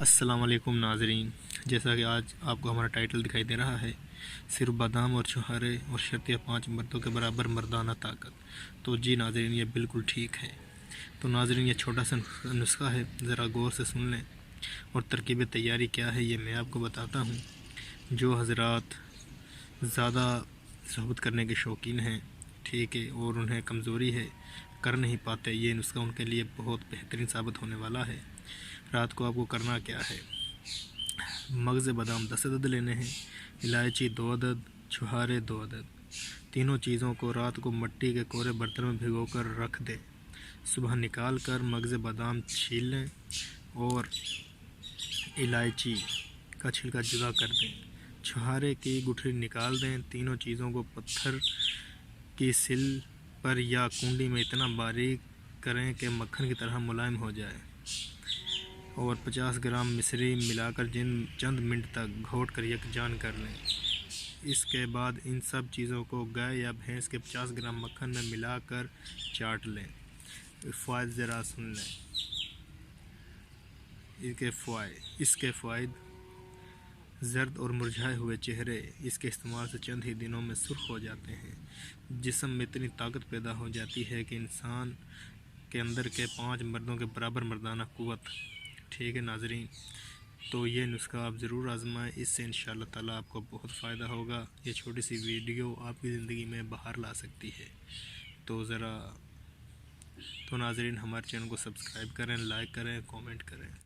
السلام علیکم ناظرین، جیسا کہ آج آپ کو ہمارا ٹائٹل دکھائی دے رہا ہے، صرف بادام اور چھہارے اور شرطیہ 5 مردوں کے برابر مردانہ طاقت۔ تو جی ناظرین، یہ بالکل ٹھیک ہے۔ تو ناظرین، یہ چھوٹا سا نسخہ ہے، ذرا غور سے سن لیں، اور ترکیب تیاری کیا ہے یہ میں آپ کو بتاتا ہوں۔ جو حضرات زیادہ صحبت کرنے کے شوقین ہیں، ٹھیک ہے، اور انہیں کمزوری ہے، کر نہیں پاتے، یہ نسخہ ان کے لیے بہت بہترین ثابت ہونے والا ہے۔ رات کو آپ کو کرنا کیا ہے، مغز بادام 10 عدد لینے ہیں، الائچی 2 عدد، چھہارے 2 عدد۔ تینوں چیزوں کو رات کو مٹی کے کورے برتن میں بھگو کر رکھ دیں۔ صبح نکال کر مغز بادام چھیل لیں اور الائچی کا چھلکا جدا کر دیں۔ چھہارے کی گٹھلی نکال دیں۔ تینوں چیزوں کو پتھر کی سل پر یا کنڈی میں اتنا باریک کریں کہ مکھن کی طرح ملائم ہو جائے، اور 50 گرام مصری ملا کر چند منٹ تک گھوٹ کر یکجان کر لیں۔ اس کے بعد ان سب چیزوں کو گائے یا بھینس کے 50 گرام مکھن میں ملا کر چاٹ لیں۔ فوائد ذرا سن لیں۔ اس کے فوائد: زرد اور مرجھائے ہوئے چہرے اس کے استعمال سے چند ہی دنوں میں سرخ ہو جاتے ہیں۔ جسم میں اتنی طاقت پیدا ہو جاتی ہے کہ انسان کے اندر کے 5 مردوں کے برابر مردانہ قوت۔ ٹھیک ہے ناظرین، تو یہ نسخہ آپ ضرور آزمائیں، اس سے انشاءاللہ تعالیٰ آپ کو بہت فائدہ ہوگا۔ یہ چھوٹی سی ویڈیو آپ کی زندگی میں بہار لا سکتی ہے۔ تو ناظرین، ہمارے چینل کو سبسکرائب کریں، لائک کریں، کومنٹ کریں۔